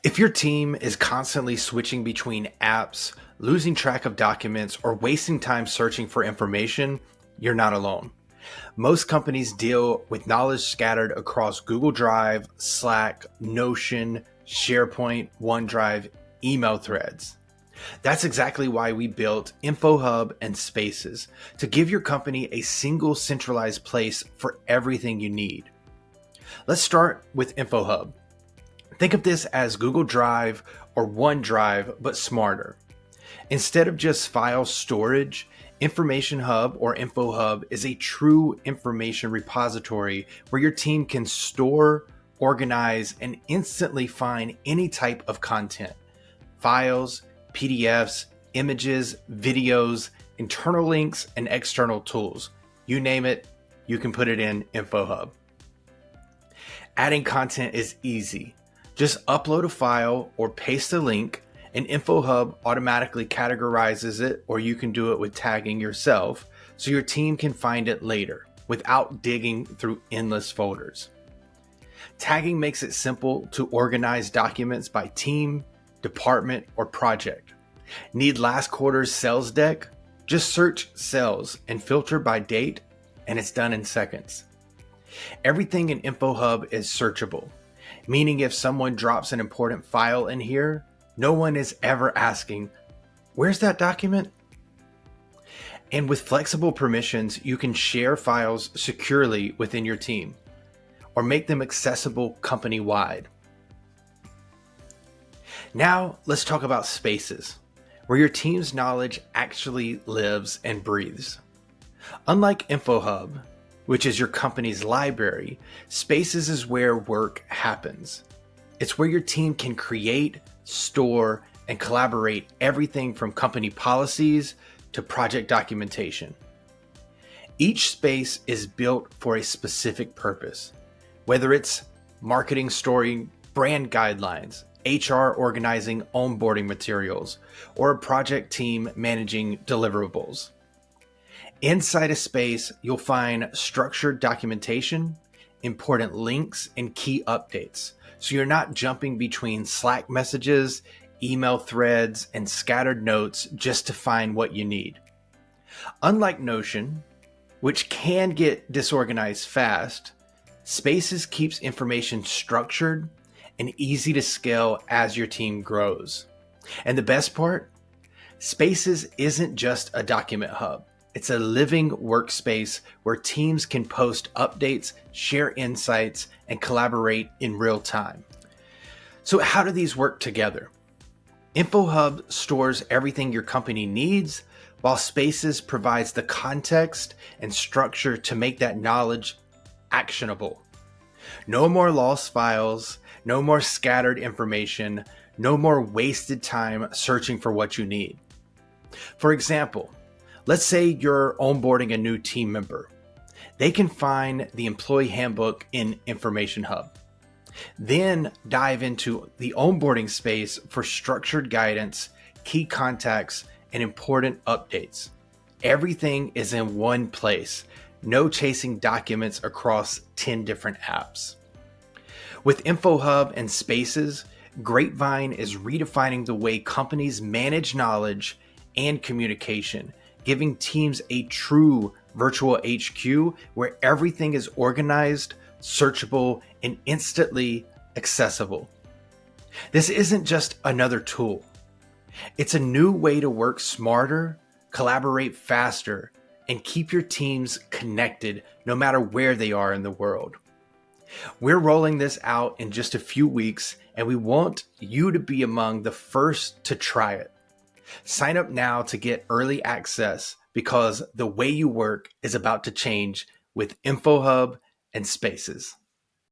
If your team is constantly switching between apps, losing track of documents, or wasting time searching for information, you're not alone. Most companies deal with knowledge scattered across Google Drive, Slack, Notion, SharePoint, OneDrive, email threads. That's exactly why we built InfoHub and Spaces, to give your company a single centralized place for everything you need. Let's start with InfoHub. Think of this as Google Drive or OneDrive, but smarter. Instead of just file storage, Information Hub or InfoHub is a true information repository where your team can store, organize, and instantly find any type of content: files, PDFs, images, videos, internal links, and external tools. You name it, you can put it in InfoHub. Adding content is easy. Just upload a file or paste a link, and InfoHub automatically categorizes it, or you can do it with tagging yourself so your team can find it later without digging through endless folders. Tagging makes it simple to organize documents by team, department, or project. Need last quarter's sales deck? Just search sales and filter by date, and it's done in seconds. Everything in InfoHub is searchable, meaning if someone drops an important file in here, no one is ever asking, "Where's that document?" And with flexible permissions, you can share files securely within your team or make them accessible company-wide. Now, let's talk about Spaces, where your team's knowledge actually lives and breathes. Unlike InfoHub, which is your company's library, Spaces is where work happens. It's where your team can create, store, and collaborate everything from company policies to project documentation. Each space is built for a specific purpose, whether it's marketing story, brand guidelines, HR organizing onboarding materials, or a project team managing deliverables. Inside a space, you'll find structured documentation, important links, and key updates, so you're not jumping between Slack messages, email threads, and scattered notes just to find what you need. Unlike Notion, which can get disorganized fast, Spaces keeps information structured and easy to scale as your team grows. And the best part? Spaces isn't just a document hub. It's a living workspace where teams can post updates, share insights, and collaborate in real time. So how do these work together? InfoHub stores everything your company needs, while Spaces provides the context and structure to make that knowledge actionable. No more lost files, no more scattered information, no more wasted time searching for what you need. For example, let's say you're onboarding a new team member. They can find the employee handbook in Information Hub. Then dive into the onboarding space for structured guidance, key contacts, and important updates. Everything is in one place. No chasing documents across 10 different apps. With InfoHub and Spaces, Grapevine is redefining the way companies manage knowledge and communication, giving teams a true virtual HQ where everything is organized, searchable, and instantly accessible. This isn't just another tool. It's a new way to work smarter, collaborate faster, and keep your teams connected no matter where they are in the world. We're rolling this out in just a few weeks, and we want you to be among the first to try it. Sign up now to get early access, because the way you work is about to change with InfoHub and Spaces.